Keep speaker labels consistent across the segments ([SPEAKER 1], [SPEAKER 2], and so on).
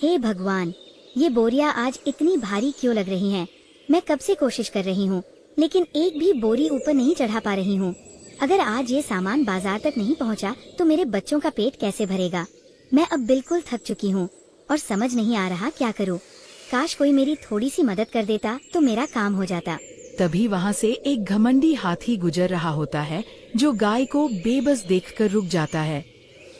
[SPEAKER 1] हे भगवान, ये बोरियां आज इतनी भारी क्यों लग रही हैं? मैं कब से कोशिश कर रही हूँ, लेकिन एक भी बोरी ऊपर नहीं चढ़ा पा रही हूँ। अगर आज ये सामान बाजार तक नहीं पहुँचा तो मेरे बच्चों का पेट कैसे भरेगा? मैं अब बिल्कुल थक चुकी हूँ और समझ नहीं आ रहा क्या करूँ। काश कोई मेरी थोड़ी सी मदद कर देता तो मेरा काम हो जाता।
[SPEAKER 2] तभी वहाँ से एक घमंडी हाथी गुजर रहा होता है, जो गाय को बेबस देखकर रुक जाता है।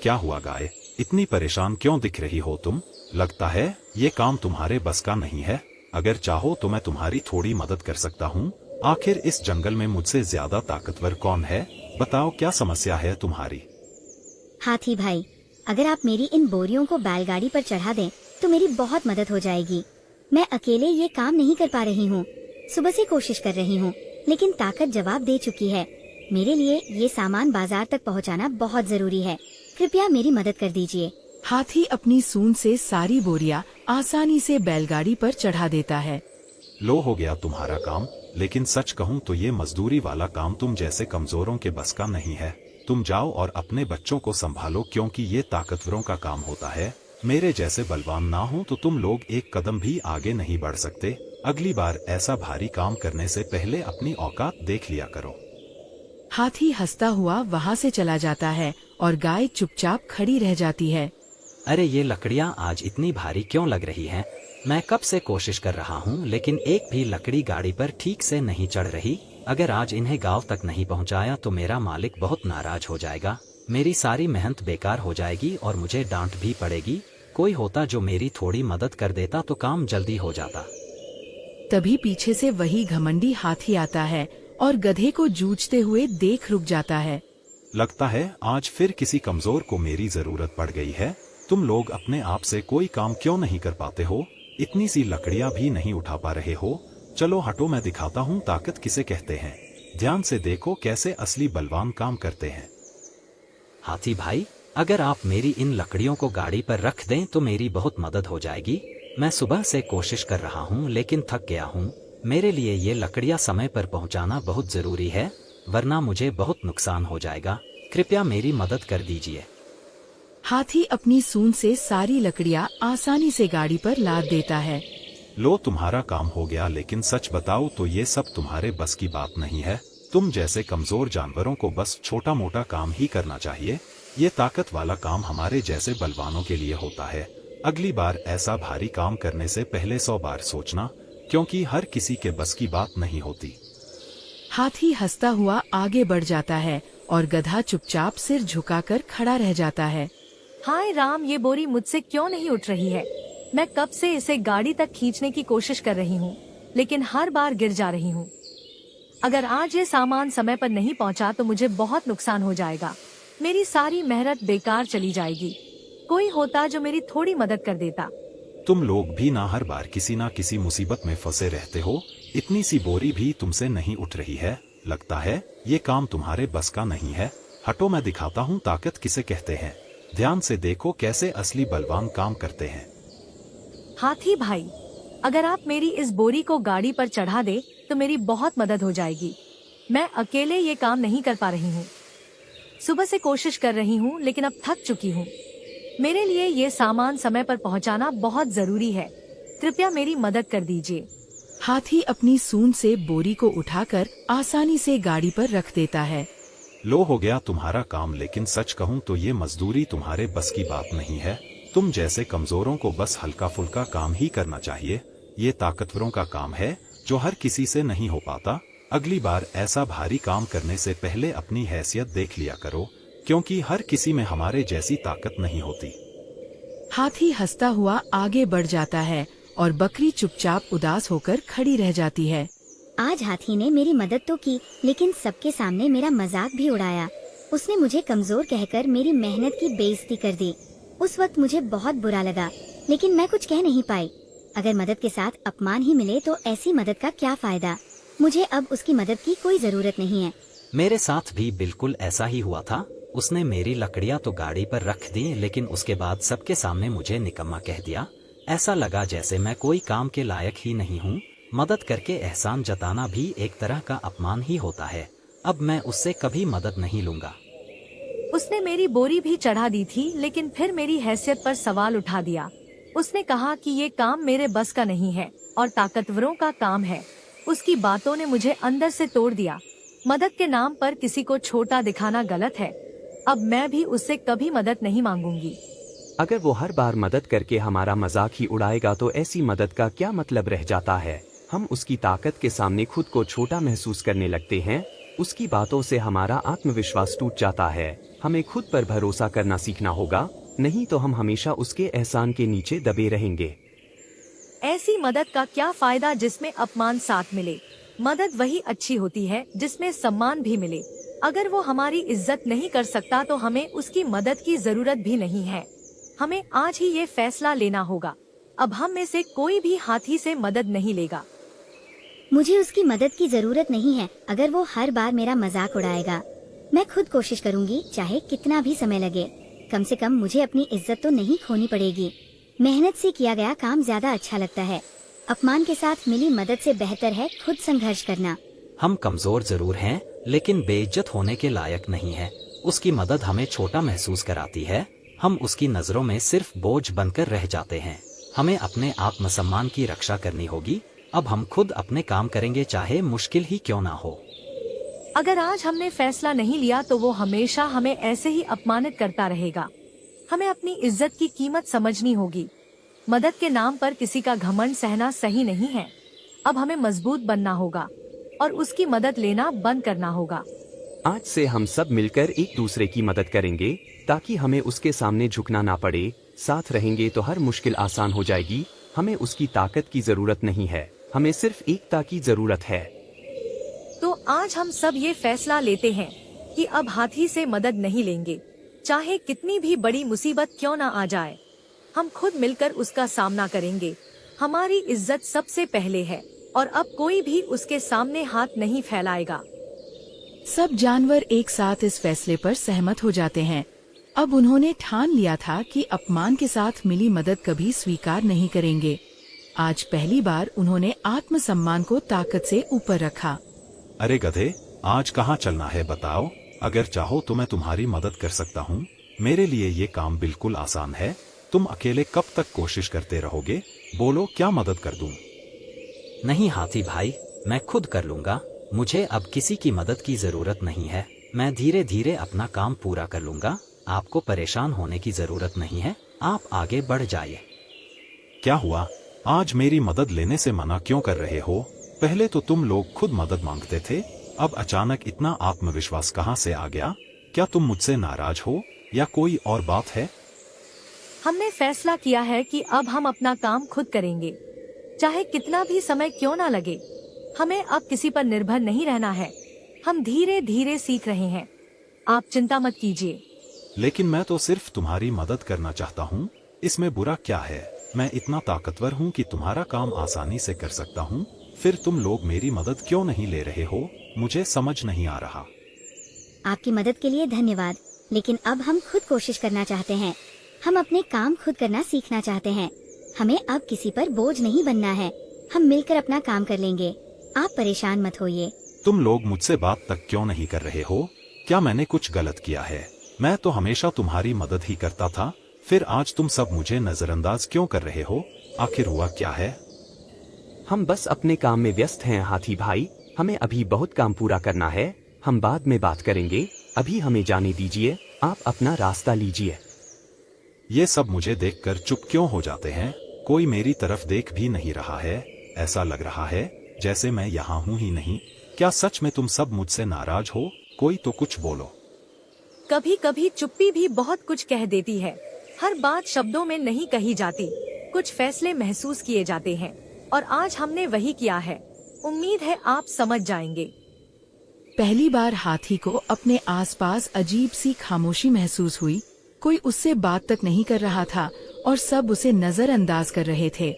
[SPEAKER 3] क्या हुआ गाय, इतनी परेशान क्यों दिख रही हो तुम? लगता है ये काम तुम्हारे बस का नहीं है। अगर चाहो तो मैं तुम्हारी थोड़ी मदद कर सकता हूँ। आखिर इस जंगल में मुझसे ज्यादा ताकतवर कौन है? बताओ क्या समस्या है तुम्हारी?
[SPEAKER 1] हाथी भाई, अगर आप मेरी इन बोरियों को बैलगाड़ी पर चढ़ा दें तो मेरी बहुत मदद हो जाएगी। मैं अकेले ये काम नहीं कर पा रही हूँ। सुबह से कोशिश कर रही हूँ, लेकिन ताकत जवाब दे चुकी है। मेरे लिए ये सामान बाजार तक पहुँचाना बहुत जरूरी है। कृपया मेरी मदद कर दीजिए।
[SPEAKER 2] हाथी अपनी सूंड से सारी बोरियां आसानी से बैलगाड़ी पर चढ़ा देता है।
[SPEAKER 3] लो, हो गया तुम्हारा काम। लेकिन सच कहूँ तो ये मजदूरी वाला काम तुम जैसे कमजोरों के बस का नहीं है। तुम जाओ और अपने बच्चों को संभालो, क्योंकि ये ताकतवरों का काम होता है। मेरे जैसे बलवान ना हो तो तुम लोग एक कदम भी आगे नहीं बढ़ सकते। अगली बार ऐसा भारी काम करने से पहले अपनी औकात देख लिया करो।
[SPEAKER 2] हाथी हंसता हुआ वहाँ से चला जाता है और गाय चुपचाप खड़ी रह जाती है।
[SPEAKER 4] अरे ये लकड़ियाँ आज इतनी भारी क्यों लग रही हैं? मैं कब से कोशिश कर रहा हूँ, लेकिन एक भी लकड़ी गाड़ी पर ठीक से नहीं चढ़ रही। अगर आज इन्हें गांव तक नहीं पहुँचाया तो मेरा मालिक बहुत नाराज हो जाएगा। मेरी सारी मेहनत बेकार हो जाएगी और मुझे डांट भी पड़ेगी। कोई होता जो मेरी थोड़ी मदद कर देता तो काम जल्दी हो जाता।
[SPEAKER 2] तभी पीछे से वही घमंडी हाथी आता है और गधे को जूझते हुए देख रुक जाता है।
[SPEAKER 3] लगता है आज फिर किसी कमजोर को मेरी जरूरत पड़ गई है। तुम लोग अपने आप से कोई काम क्यों नहीं कर पाते हो? इतनी सी लकड़ियां भी नहीं उठा पा रहे हो? चलो हटो, मैं दिखाता हूँ ताकत किसे कहते हैं। ध्यान से देखो कैसे असली बलवान काम करते हैं।
[SPEAKER 4] हाथी भाई, अगर आप मेरी इन लकड़ियों को गाड़ी पर रख दें तो मेरी बहुत मदद हो जाएगी। मैं सुबह से कोशिश कर रहा हूँ लेकिन थक गया हूँ। मेरे लिए ये लकड़ियाँ समय पर पहुँचाना बहुत जरूरी है, वरना मुझे बहुत नुकसान हो जाएगा। कृपया मेरी मदद कर दीजिए।
[SPEAKER 2] हाथी अपनी सूंड से सारी लकड़ियाँ आसानी से गाड़ी पर लाद देता है।
[SPEAKER 3] लो, तुम्हारा काम हो गया, लेकिन सच बताओ तो ये सब तुम्हारे बस की बात नहीं है। तुम जैसे कमजोर जानवरों को बस छोटा मोटा काम ही करना चाहिए। ये ताकत वाला काम हमारे जैसे बलवानों के लिए होता है। अगली बार ऐसा भारी काम करने से पहले 100 बार सोचना, क्योंकि हर किसी के बस की बात नहीं होती।
[SPEAKER 2] हाथी हंसता हुआ आगे बढ़ जाता है और गधा चुपचाप सिर झुकाकर खड़ा रह जाता है।
[SPEAKER 5] हाय राम, ये बोरी मुझसे क्यों नहीं उठ रही है? मैं कब से इसे गाड़ी तक खींचने की कोशिश कर रही हूँ, लेकिन हर बार गिर जा रही हूँ। अगर आज ये सामान समय पर नहीं पहुँचा तो मुझे बहुत नुकसान हो जाएगा। मेरी सारी मेहनत बेकार चली जाएगी। कोई होता जो मेरी थोड़ी मदद कर देता।
[SPEAKER 3] तुम लोग भी ना हर बार किसी ना किसी मुसीबत में फंसे रहते हो। इतनी सी बोरी भी तुमसे नहीं उठ रही है। लगता है ये काम तुम्हारे बस का नहीं है। हटो, मैं दिखाता हूँ ताकत किसे कहते हैं। ध्यान से देखो कैसे असली बलवान काम करते हैं।
[SPEAKER 5] हाथी भाई, अगर आप मेरी इस बोरी को गाड़ी पर चढ़ा दे तो मेरी बहुत मदद हो जाएगी। मैं अकेले ये काम नहीं कर पा रही हूँ। सुबह से कोशिश कर रही हूँ लेकिन अब थक चुकी हूँ। मेरे लिए ये सामान समय पर पहुँचाना बहुत जरूरी है। कृपया मेरी मदद कर दीजिए।
[SPEAKER 2] हाथी अपनी सूंड से बोरी को उठाकर आसानी से गाड़ी पर रख देता है।
[SPEAKER 3] लो, हो गया तुम्हारा काम, लेकिन सच कहूँ तो ये मजदूरी तुम्हारे बस की बात नहीं है। तुम जैसे कमजोरों को बस हल्का फुल्का काम ही करना चाहिए। ये ताकतवरों का काम है जो हर किसी से नहीं हो पाता। अगली बार ऐसा भारी काम करने से पहले अपनी हैसियत देख लिया करो, क्योंकि हर किसी में हमारे जैसी ताकत नहीं होती।
[SPEAKER 2] हाथी हंसता हुआ आगे बढ़ जाता है और बकरी चुपचाप उदास होकर खड़ी रह जाती है।
[SPEAKER 1] आज हाथी ने मेरी मदद तो की, लेकिन सबके सामने मेरा मजाक भी उड़ाया। उसने मुझे कमजोर कहकर मेरी मेहनत की बेइज्जती कर दी। उस वक्त मुझे बहुत बुरा लगा, लेकिन मैं कुछ कह नहीं पाई। अगर मदद के साथ अपमान ही मिले तो ऐसी मदद का क्या फायदा? मुझे अब उसकी मदद की कोई जरूरत नहीं है।
[SPEAKER 4] मेरे साथ भी बिल्कुल ऐसा ही हुआ था। उसने मेरी लकड़ियाँ तो गाड़ी पर रख दी, लेकिन उसके बाद सबके सामने मुझे निकम्मा कह दिया। ऐसा लगा जैसे मैं कोई काम के लायक ही नहीं हूँ। मदद करके एहसान जताना भी एक तरह का अपमान ही होता है। अब मैं उससे कभी मदद नहीं लूंगा।
[SPEAKER 5] उसने मेरी बोरी भी चढ़ा दी थी, लेकिन फिर मेरी हैसियत पर सवाल उठा दिया। उसने कहा कि ये काम मेरे बस का नहीं है और ताकतवरों का काम है। उसकी बातों ने मुझे अंदर से तोड़ दिया। मदद के नाम पर किसी को छोटा दिखाना गलत है। अब मैं भी उससे कभी मदद नहीं मांगूंगी।
[SPEAKER 6] अगर वो हर बार मदद करके हमारा मजाक ही उड़ाएगा तो ऐसी मदद का क्या मतलब रह जाता है। हम उसकी ताकत के सामने खुद को छोटा महसूस करने लगते हैं। उसकी बातों से हमारा आत्मविश्वास टूट जाता है। हमें खुद पर भरोसा करना सीखना होगा, नहीं तो हम हमेशा उसके एहसान के नीचे दबे रहेंगे।
[SPEAKER 5] ऐसी मदद का क्या फायदा जिसमें अपमान साथ मिले। मदद वही अच्छी होती है जिसमें सम्मान भी मिले। अगर वो हमारी इज्जत नहीं कर सकता तो हमें उसकी मदद की जरूरत भी नहीं है। हमें आज ही ये फैसला लेना होगा। अब हम में से कोई भी हाथी से मदद नहीं लेगा।
[SPEAKER 1] मुझे उसकी मदद की जरूरत नहीं है। अगर वो हर बार मेरा मजाक उड़ाएगा, मैं खुद कोशिश करूंगी, चाहे कितना भी समय लगे। कम से कम मुझे अपनी इज्जत तो नहीं खोनी पड़ेगी। मेहनत से किया गया काम ज्यादा अच्छा लगता है। अपमान के साथ मिली मदद से बेहतर है खुद संघर्ष करना।
[SPEAKER 4] हम कमजोर जरूर हैं, लेकिन बेइज्जत होने के लायक नहीं है। उसकी मदद हमें छोटा महसूस कराती है। हम उसकी नजरों में सिर्फ बोझ बनकर रह जाते हैं। हमें अपने आत्मसम्मान की रक्षा करनी होगी। अब हम खुद अपने काम करेंगे, चाहे मुश्किल ही क्यों ना हो।
[SPEAKER 5] अगर आज हमने फैसला नहीं लिया तो वो हमेशा हमें ऐसे ही अपमानित करता रहेगा। हमें अपनी इज्जत की कीमत समझनी होगी। मदद के नाम पर किसी का घमंड सहना सही नहीं है। अब हमें मजबूत बनना होगा और उसकी मदद लेना बंद करना होगा।
[SPEAKER 6] आज से हम सब मिलकर एक दूसरे की मदद करेंगे ताकि हमें उसके सामने झुकना ना पड़े। साथ रहेंगे तो हर मुश्किल आसान हो जाएगी। हमें उसकी ताकत की जरूरत नहीं है, हमें सिर्फ एकता की जरूरत है।
[SPEAKER 5] तो आज हम सब ये फैसला लेते हैं कि अब हाथी से मदद नहीं लेंगे, चाहे कितनी भी बड़ी मुसीबत क्यों ना आ जाए। हम खुद मिलकर उसका सामना करेंगे। हमारी इज्जत सबसे पहले है और अब कोई भी उसके सामने हाथ नहीं फैलाएगा।
[SPEAKER 2] सब जानवर एक साथ इस फैसले पर सहमत हो जाते हैं। अब उन्होंने ठान लिया था कि अपमान के साथ मिली मदद कभी स्वीकार नहीं करेंगे। आज पहली बार उन्होंने आत्मसम्मान को ताकत से ऊपर रखा।
[SPEAKER 3] अरे गधे, आज कहाँ चलना है बताओ। अगर चाहो तो मैं तुम्हारी मदद कर सकता हूँ। मेरे लिए ये काम बिल्कुल आसान है। तुम अकेले कब तक कोशिश करते रहोगे? बोलो, क्या मदद कर दूं?
[SPEAKER 4] नहीं हाथी भाई, मैं खुद कर लूंगा। मुझे अब किसी की मदद की जरूरत नहीं है। मैं धीरे धीरे अपना काम पूरा कर लूंगा। आपको परेशान होने की जरूरत नहीं है। आप आगे बढ़ जाइए।
[SPEAKER 3] क्या हुआ? आज मेरी मदद लेने से मना क्यों कर रहे हो? पहले तो तुम लोग खुद मदद मांगते थे, अब अचानक इतना आत्मविश्वास कहाँ से आ गया? क्या तुम मुझसे नाराज हो या कोई और बात है?
[SPEAKER 5] हमने फैसला किया है कि अब हम अपना काम खुद करेंगे, चाहे कितना भी समय क्यों ना लगे। हमें अब किसी पर निर्भर नहीं रहना है। हम धीरे धीरे सीख रहे हैं। आप चिंता मत कीजिए।
[SPEAKER 3] लेकिन मैं तो सिर्फ तुम्हारी मदद करना चाहता हूँ। इसमें बुरा क्या है? मैं इतना ताकतवर हूँ कि तुम्हारा काम आसानी से कर सकता हूँ। फिर तुम लोग मेरी मदद क्यों नहीं ले रहे हो? मुझे समझ नहीं आ रहा।
[SPEAKER 1] आपकी मदद के लिए धन्यवाद, लेकिन अब हम खुद कोशिश करना चाहते हैं। हम अपने काम खुद करना सीखना चाहते हैं। हमें अब किसी पर बोझ नहीं बनना है। हम मिलकर अपना काम कर लेंगे। आप परेशान मत होइए।
[SPEAKER 3] तुम लोग मुझसे बात तक क्यों नहीं कर रहे हो? क्या मैंने कुछ गलत किया है? मैं तो हमेशा तुम्हारी मदद ही करता था। फिर आज तुम सब मुझे नजरअंदाज क्यों कर रहे हो? आखिर हुआ क्या है?
[SPEAKER 6] हम बस अपने काम में व्यस्त हैं हाथी भाई। हमें अभी बहुत काम पूरा करना है। हम बाद में बात करेंगे। अभी हमें जाने दीजिए। आप अपना रास्ता लीजिए।
[SPEAKER 3] ये सब मुझे देखकर चुप क्यों हो जाते हैं? कोई मेरी तरफ देख भी नहीं रहा है। ऐसा लग रहा है जैसे मैं यहाँ हूँ ही नहीं। क्या सच में तुम सब मुझसे नाराज हो? कोई तो कुछ बोलो।
[SPEAKER 5] कभी कभी चुप्पी भी बहुत कुछ कह देती है। हर बात शब्दों में नहीं कही जाती। कुछ फैसले महसूस किए जाते हैं और आज हमने वही किया है। उम्मीद है आप समझ जाएंगे।
[SPEAKER 2] पहली बार हाथी को अपने आसपास अजीब सी खामोशी महसूस हुई। कोई उससे बात तक नहीं कर रहा था और सब उसे नजरअंदाज कर रहे थे।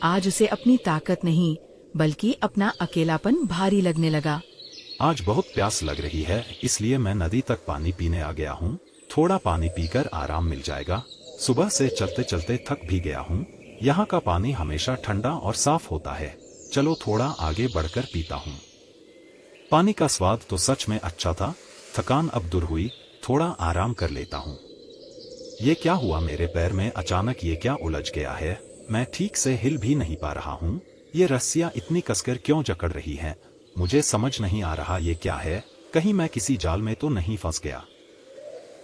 [SPEAKER 2] आज उसे अपनी ताकत नहीं बल्कि अपना अकेलापन भारी लगने लगा।
[SPEAKER 3] आज बहुत प्यास लग रही है, इसलिए मैं नदी तक पानी पीने आ गया हूँ। थोड़ा पानी पीकर आराम मिल जाएगा। सुबह से चलते चलते थक भी गया हूँ। यहाँ का पानी हमेशा ठंडा और साफ होता है। चलो थोड़ा आगे बढ़कर पीता हूँ। पानी का स्वाद तो सच में अच्छा था। थकान अब दूर हुई। थोड़ा आराम कर लेता हूँ। ये क्या हुआ मेरे पैर में अचानक, ये क्या उलझ गया है? मैं ठीक से हिल भी नहीं पा रहा हूँ। ये रस्सियाँ इतनी कसकर क्यों जकड़ रही हैं? मुझे समझ नहीं आ रहा ये क्या है। कहीं मैं किसी जाल में तो नहीं फंस गया?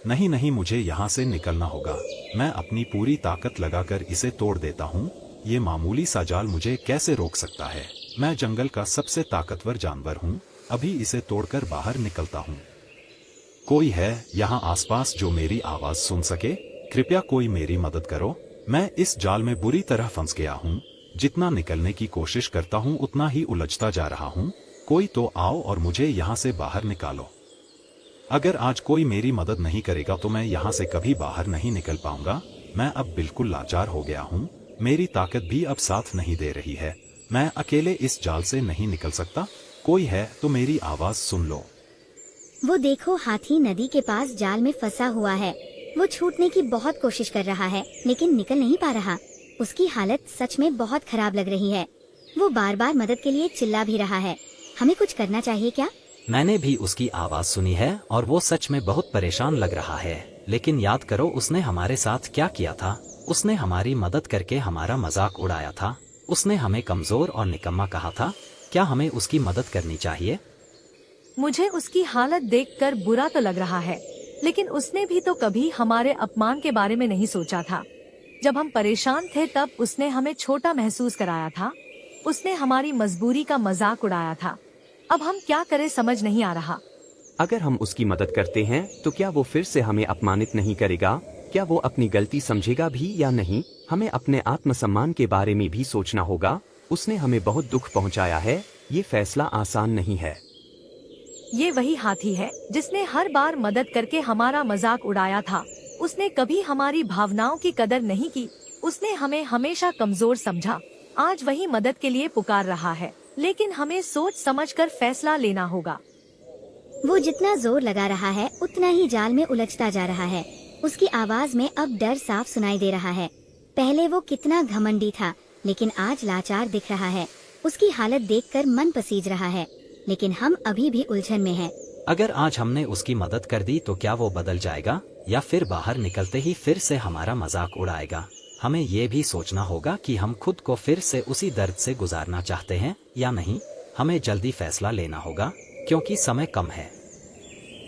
[SPEAKER 3] नहीं नहीं, मुझे यहाँ से निकलना होगा। मैं अपनी पूरी ताकत लगाकर इसे तोड़ देता हूँ। ये मामूली सा जाल मुझे कैसे रोक सकता है? मैं जंगल का सबसे ताकतवर जानवर हूँ। अभी इसे तोड़कर बाहर निकलता हूँ। कोई है यहाँ आसपास जो मेरी आवाज सुन सके? कृपया कोई मेरी मदद करो। मैं इस जाल में बुरी तरह फंस गया हूँ। जितना निकलने की कोशिश करता हूँ उतना ही उलझता जा रहा हूँ। कोई तो आओ और मुझे यहाँ से बाहर निकालो। अगर आज कोई मेरी मदद नहीं करेगा तो मैं यहाँ से कभी बाहर नहीं निकल पाऊंगा। मैं अब बिल्कुल लाचार हो गया हूँ। मेरी ताकत भी अब साथ नहीं दे रही है। मैं अकेले इस जाल से नहीं निकल सकता। कोई है तो मेरी आवाज सुन लो।
[SPEAKER 1] वो देखो, हाथी नदी के पास जाल में फंसा हुआ है। वो छूटने की बहुत कोशिश कर रहा है लेकिन निकल नहीं पा रहा। उसकी हालत सच में बहुत खराब लग रही है। वो बार बार मदद के लिए चिल्ला भी रहा है। हमें कुछ करना चाहिए क्या?
[SPEAKER 4] मैंने भी उसकी आवाज सुनी है और वो सच में बहुत परेशान लग रहा है। लेकिन याद करो उसने हमारे साथ क्या किया था। उसने हमारी मदद करके हमारा मजाक उड़ाया था। उसने हमें कमजोर और निकम्मा कहा था। क्या हमें उसकी मदद करनी चाहिए?
[SPEAKER 5] मुझे उसकी हालत देखकर बुरा तो लग रहा है, लेकिन उसने भी तो कभी हमारे अपमान के बारे में नहीं सोचा था। जब हम परेशान थे तब उसने हमें छोटा महसूस कराया था। उसने हमारी मजबूरी का मजाक उड़ाया था। अब हम क्या करें समझ नहीं आ रहा।
[SPEAKER 6] अगर हम उसकी मदद करते हैं तो क्या वो फिर से हमें अपमानित नहीं करेगा? क्या वो अपनी गलती समझेगा भी या नहीं? हमें अपने आत्मसम्मान के बारे में भी सोचना होगा। उसने हमें बहुत दुख पहुंचाया है। ये फैसला आसान नहीं है।
[SPEAKER 5] ये वही हाथी है जिसने हर बार मदद करके हमारा मजाक उड़ाया था। उसने कभी हमारी भावनाओं की कदर नहीं की। उसने हमें हमेशा कमजोर समझा। आज वही मदद के लिए पुकार रहा है, लेकिन हमें सोच समझकर फैसला लेना होगा।
[SPEAKER 1] वो जितना जोर लगा रहा है उतना ही जाल में उलझता जा रहा है। उसकी आवाज में अब डर साफ सुनाई दे रहा है। पहले वो कितना घमंडी था लेकिन आज लाचार दिख रहा है। उसकी हालत देखकर मन पसीज रहा है, लेकिन हम अभी भी उलझन में हैं।
[SPEAKER 4] अगर आज हमने उसकी मदद कर दी तो क्या वो बदल जाएगा या फिर बाहर निकलते ही फिर से हमारा मजाक उड़ाएगा? हमें ये भी सोचना होगा कि हम खुद को फिर से उसी दर्द से गुजारना चाहते हैं या नहीं। हमें जल्दी फैसला लेना होगा क्योंकि समय कम है।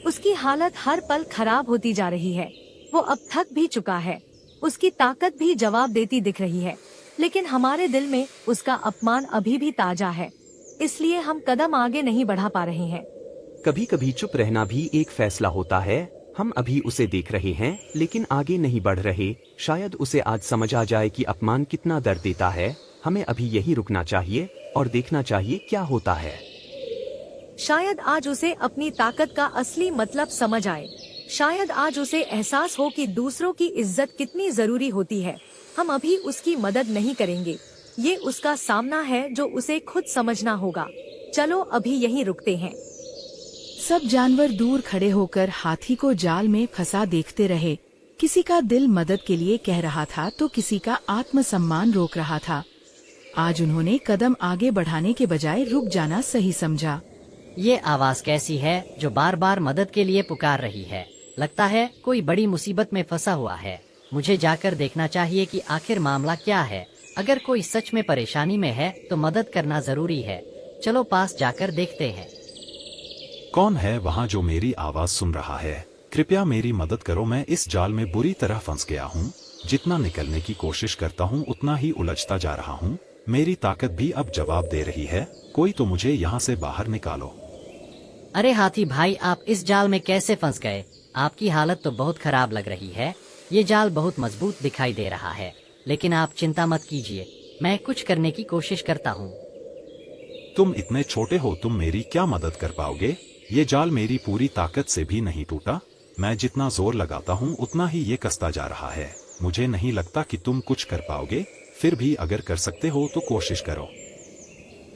[SPEAKER 5] उसकी हालत हर पल खराब होती जा रही है। वो अब थक भी चुका है। उसकी ताकत भी जवाब देती दिख रही है, लेकिन हमारे दिल में उसका अपमान अभी भी ताजा है। इसलिए हम कदम आगे नहीं बढ़ा पा रहे हैं।
[SPEAKER 6] कभी कभी चुप रहना भी एक फैसला होता है। हम अभी उसे देख रहे हैं लेकिन आगे नहीं बढ़ रहे। शायद उसे आज समझ आ जाए कि अपमान कितना दर्द देता है। हमें अभी यही रुकना चाहिए और देखना चाहिए क्या होता है।
[SPEAKER 5] शायद आज उसे अपनी ताकत का असली मतलब समझ आए। शायद आज उसे एहसास हो कि दूसरों की इज्जत कितनी जरूरी होती है। हम अभी उसकी मदद नहीं करेंगे। ये उसका सामना है जो उसे खुद समझना होगा। चलो अभी यहीं रुकते हैं।
[SPEAKER 2] सब जानवर दूर खड़े होकर हाथी को जाल में फंसा देखते रहे। किसी का दिल मदद के लिए कह रहा था तो किसी का आत्मसम्मान रोक रहा था। आज उन्होंने कदम आगे बढ़ाने के बजाय रुक जाना सही समझा।
[SPEAKER 7] ये आवाज कैसी है जो बार बार मदद के लिए पुकार रही है? लगता है कोई बड़ी मुसीबत में फंसा हुआ है। मुझे जाकर देखना चाहिए कि आखिर मामला क्या है। अगर कोई सच में परेशानी में है तो मदद करना जरूरी है। चलो पास जाकर देखते हैं।
[SPEAKER 3] कौन है वहाँ जो मेरी आवाज सुन रहा है? कृपया मेरी मदद करो। मैं इस जाल में बुरी तरह फंस गया हूँ। जितना निकलने की कोशिश करता हूँ उतना ही उलझता जा रहा हूँ। मेरी ताकत भी अब जवाब दे रही है। कोई तो मुझे यहाँ से बाहर निकालो।
[SPEAKER 7] अरे हाथी भाई, आप इस जाल में कैसे फंस गए? आपकी हालत तो बहुत खराब लग रही है। ये जाल बहुत मजबूत दिखाई दे रहा है, लेकिन आप चिंता मत कीजिए, मैं कुछ करने की कोशिश करता हूँ।
[SPEAKER 3] तुम इतने छोटे हो, तुम मेरी क्या मदद कर पाओगे? ये जाल मेरी पूरी ताकत से भी नहीं टूटा। मैं जितना जोर लगाता हूँ उतना ही ये कसता जा रहा है। मुझे नहीं लगता कि तुम कुछ कर पाओगे। फिर भी अगर कर सकते हो तो कोशिश करो।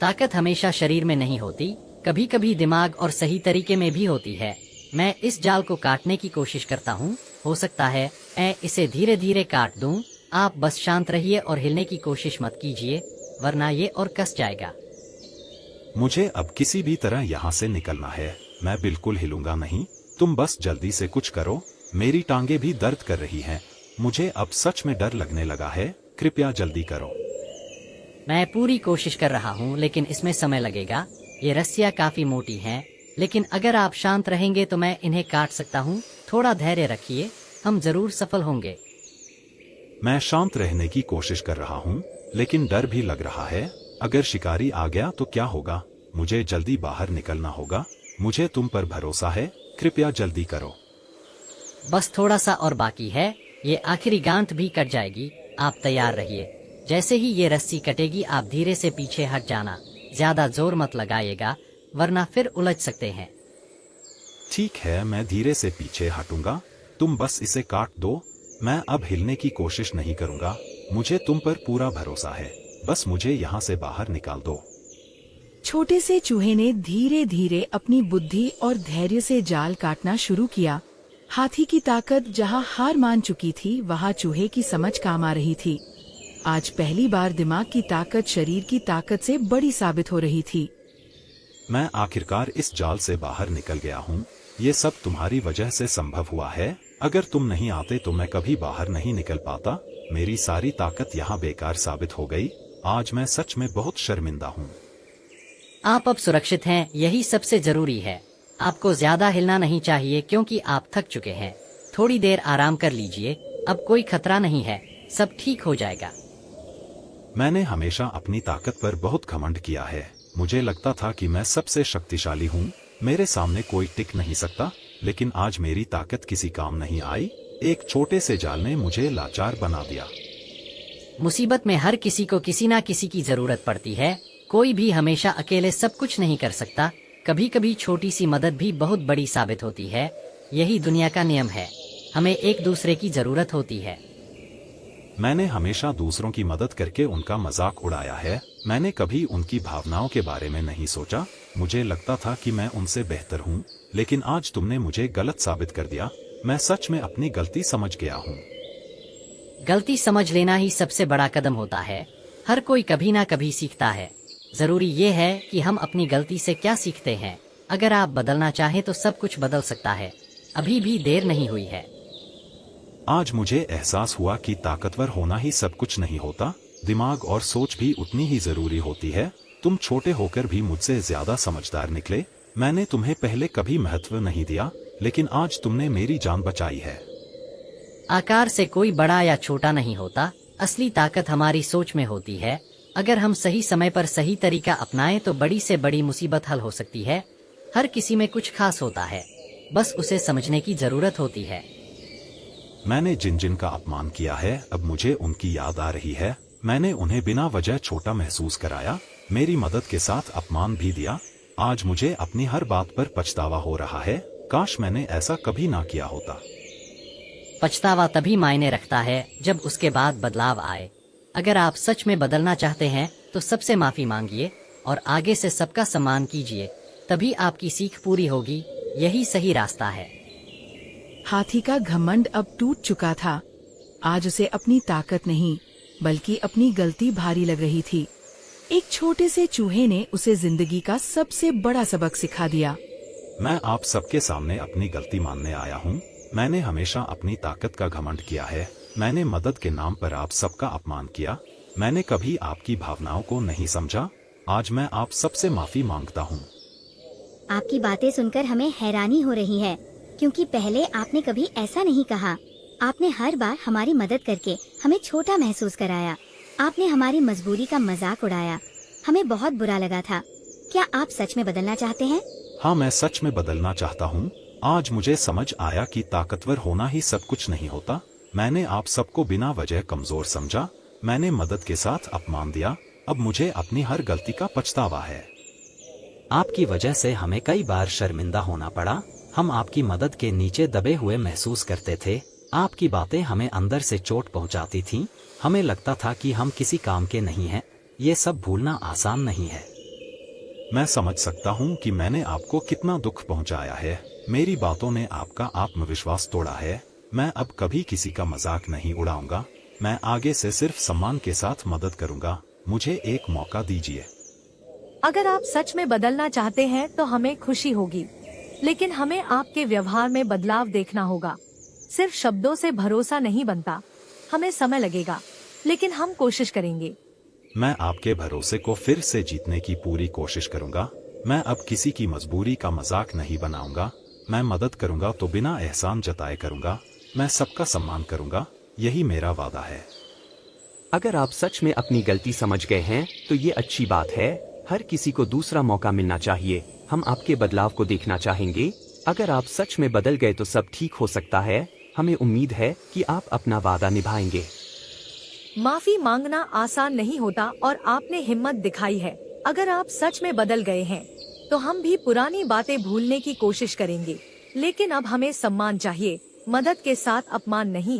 [SPEAKER 7] ताकत हमेशा शरीर में नहीं होती, कभी कभी दिमाग और सही तरीके में भी होती है। मैं इस जाल को काटने की कोशिश करता हूँ। हो सकता है मैं इसे धीरे धीरे काट दूं। आप बस शांत रहिए और हिलने की कोशिश मत कीजिए, वरना ये और कस जाएगा।
[SPEAKER 3] मुझे अब किसी भी तरह यहाँ से निकलना है। मैं बिल्कुल हिलूंगा नहीं। तुम बस जल्दी से कुछ करो। मेरी टांगे भी दर्द कर रही हैं। मुझे अब सच में डर लगने लगा है, कृपया जल्दी करो।
[SPEAKER 7] मैं पूरी कोशिश कर रहा हूँ, लेकिन इसमें समय लगेगा। ये रस्सियाँ काफी मोटी हैं, लेकिन अगर आप शांत रहेंगे तो मैं इन्हें काट सकता हूँ। थोड़ा धैर्य रखिए, हम जरूर सफल होंगे।
[SPEAKER 3] मैं शांत रहने की कोशिश कर रहा हूँ, लेकिन डर भी लग रहा है। अगर शिकारी आ गया तो क्या होगा? मुझे जल्दी बाहर निकलना होगा। मुझे तुम पर भरोसा है, कृपया जल्दी करो।
[SPEAKER 7] बस थोड़ा सा और बाकी है, ये आखिरी गांठ भी कट जाएगी। आप तैयार रहिए। जैसे ही ये रस्सी कटेगी आप धीरे से पीछे हट जाना। ज्यादा जोर मत लगाइएगा, वरना फिर उलझ सकते हैं।
[SPEAKER 3] ठीक है, मैं धीरे से पीछे हटूंगा। तुम बस इसे काट दो। मैं अब हिलने की कोशिश नहीं करूंगा। मुझे तुम पर पूरा भरोसा है। बस मुझे यहाँ से बाहर निकाल दो।
[SPEAKER 2] छोटे से चूहे ने धीरे धीरे अपनी बुद्धि और धैर्य से जाल काटना शुरू किया। हाथी की ताकत जहाँ हार मान चुकी थी, वहाँ चूहे की समझ काम आ रही थी। आज पहली बार दिमाग की ताकत शरीर की ताकत से बड़ी साबित हो रही थी।
[SPEAKER 3] मैं आखिरकार इस जाल से बाहर निकल गया हूँ। ये सब तुम्हारी वजह से संभव हुआ है। अगर तुम नहीं आते तो मैं कभी बाहर नहीं निकल पाता। मेरी सारी ताकत यहाँ बेकार साबित हो गई। आज मैं सच में बहुत शर्मिंदा हूँ।
[SPEAKER 7] आप अब सुरक्षित हैं, यही सबसे जरूरी है। आपको ज्यादा हिलना नहीं चाहिए क्योंकि आप थक चुके हैं। थोड़ी देर आराम कर लीजिए, अब कोई खतरा नहीं है, सब ठीक हो जाएगा।
[SPEAKER 3] मैंने हमेशा अपनी ताकत पर बहुत घमंड किया है। मुझे लगता था कि मैं सबसे शक्तिशाली हूँ, मेरे सामने कोई टिक नहीं सकता। लेकिन आज मेरी ताकत किसी काम नहीं आई। एक छोटे से जाल ने मुझे लाचार बना दिया।
[SPEAKER 7] मुसीबत में हर किसी को किसी ना किसी की जरूरत पड़ती है। कोई भी हमेशा अकेले सब कुछ नहीं कर सकता। कभी कभी छोटी सी मदद भी बहुत बड़ी साबित होती है। यही दुनिया का नियम है, हमें एक दूसरे की जरूरत होती है।
[SPEAKER 3] मैंने हमेशा दूसरों की मदद करके उनका मजाक उड़ाया है। मैंने कभी उनकी भावनाओं के बारे में नहीं सोचा। मुझे लगता था कि मैं उनसे बेहतर हूँ, लेकिन आज तुमने मुझे गलत साबित कर दिया। मैं सच में अपनी गलती समझ गया हूँ।
[SPEAKER 7] गलती समझ लेना ही सबसे बड़ा कदम होता है। हर कोई कभी ना कभी सीखता है। जरूरी ये है कि हम अपनी गलती से क्या सीखते हैं। अगर आप बदलना चाहें तो सब कुछ बदल सकता है। अभी भी देर नहीं हुई है।
[SPEAKER 3] आज मुझे एहसास हुआ कि ताकतवर होना ही सब कुछ नहीं होता। दिमाग और सोच भी उतनी ही जरूरी होती है। तुम छोटे होकर भी मुझसे ज्यादा समझदार निकले। मैंने तुम्हें पहले कभी महत्व नहीं दिया, लेकिन आज तुमने मेरी जान बचाई है।
[SPEAKER 7] आकार से कोई बड़ा या छोटा नहीं होता, असली ताकत हमारी सोच में होती है। अगर हम सही समय पर सही तरीका अपनाएं तो बड़ी से बड़ी मुसीबत हल हो सकती है। हर किसी में कुछ खास होता है, बस उसे समझने की जरूरत होती है।
[SPEAKER 3] मैंने जिन जिन का अपमान किया है, अब मुझे उनकी याद आ रही है। मैंने उन्हें बिना वजह छोटा महसूस कराया, मेरी मदद के साथ अपमान भी दिया। आज मुझे अपनी हर बात पर पछतावा हो रहा है। काश मैंने ऐसा कभी ना किया होता।
[SPEAKER 7] पछतावा तभी मायने रखता है जब उसके बाद बदलाव आए। अगर आप सच में बदलना चाहते हैं तो सबसे माफी मांगिए और आगे से सबका सम्मान कीजिए। तभी आपकी सीख पूरी होगी। यही सही रास्ता है।
[SPEAKER 2] हाथी का घमंड अब टूट चुका था। आज उसे अपनी ताकत नहीं, बल्कि अपनी गलती भारी लग रही थी। एक छोटे से चूहे ने उसे जिंदगी का सबसे बड़ा सबक सिखा दिया।
[SPEAKER 3] मैं आप सबके सामने अपनी गलती मानने आया हूँ। मैंने हमेशा अपनी ताकत का घमंड किया है। मैंने मदद के नाम पर आप सबका अपमान किया। मैंने कभी आपकी भावनाओं को नहीं समझा। आज मैं आप सबसे माफी मांगता हूँ।
[SPEAKER 1] आपकी बातें सुनकर हमें हैरानी हो रही है, क्योंकि पहले आपने कभी ऐसा नहीं कहा। आपने हर बार हमारी मदद करके हमें छोटा महसूस कराया। आपने हमारी मजबूरी का मजाक उड़ाया। हमें बहुत बुरा लगा था। क्या आप सच में बदलना चाहते हैं?
[SPEAKER 3] हाँ, मैं सच में बदलना चाहता हूँ। आज मुझे समझ आया कि ताकतवर होना ही सब कुछ नहीं होता। मैंने आप सबको बिना वजह कमजोर समझा। मैंने मदद के साथ अपमान दिया। अब मुझे अपनी हर गलती का पछतावा है।
[SPEAKER 4] आपकी वजह से हमें कई बार शर्मिंदा होना पड़ा। हम आपकी मदद के नीचे दबे हुए महसूस करते थे। आपकी बातें हमें अंदर से चोट पहुंचाती थीं। हमें लगता था कि हम किसी काम के नहीं हैं। ये सब भूलना आसान नहीं है।
[SPEAKER 3] मैं समझ सकता हूँ कि मैंने आपको कितना दुख पहुँचाया है। मेरी बातों ने आपका आत्मविश्वास तोड़ा है। मैं अब कभी किसी का मजाक नहीं उड़ाऊंगा। मैं आगे से सिर्फ सम्मान के साथ मदद करूंगा। मुझे एक मौका दीजिए।
[SPEAKER 5] अगर आप सच में बदलना चाहते हैं तो हमें खुशी होगी, लेकिन हमें आपके व्यवहार में बदलाव देखना होगा। सिर्फ शब्दों से भरोसा नहीं बनता। हमें समय लगेगा, लेकिन हम कोशिश करेंगे।
[SPEAKER 3] मैं आपके भरोसे को फिर से जीतने की पूरी कोशिश करूंगा। मैं अब किसी की मजबूरी का मजाक नहीं बनाऊंगा। मैं मदद करूंगा तो बिना एहसान जताए करूंगा। मैं सबका सम्मान करूंगा, यही मेरा वादा है।
[SPEAKER 6] अगर आप सच में अपनी गलती समझ गए हैं तो ये अच्छी बात है। हर किसी को दूसरा मौका मिलना चाहिए। हम आपके बदलाव को देखना चाहेंगे। अगर आप सच में बदल गए तो सब ठीक हो सकता है। हमें उम्मीद है कि आप अपना वादा निभाएंगे।
[SPEAKER 5] माफी मांगना आसान नहीं होता और आपने हिम्मत दिखाई है। अगर आप सच में बदल गए हैं तो हम भी पुरानी बातें भूलने की कोशिश करेंगे, लेकिन अब हमें सम्मान चाहिए, मदद के साथ अपमान नहीं।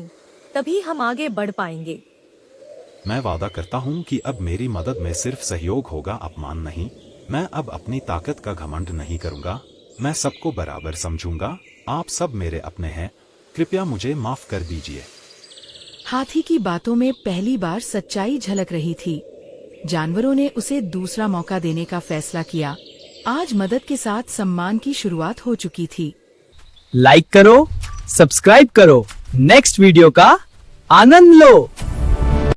[SPEAKER 5] तभी हम आगे बढ़ पाएंगे।
[SPEAKER 3] मैं वादा करता हूं कि अब मेरी मदद में सिर्फ सहयोग होगा, अपमान नहीं। मैं अब अपनी ताकत का घमंड नहीं करूंगा। मैं सबको बराबर समझूंगा। आप सब मेरे अपने हैं। कृपया मुझे माफ कर दीजिए।
[SPEAKER 2] हाथी की बातों में पहली बार सच्चाई झलक रही थी। जानवरों ने उसे दूसरा मौका देने का फैसला किया। आज मदद के साथ सम्मान की शुरुआत हो चुकी थी।
[SPEAKER 8] लाइक करो, सब्सक्राइब करो, नेक्स्ट वीडियो का आनंद लो।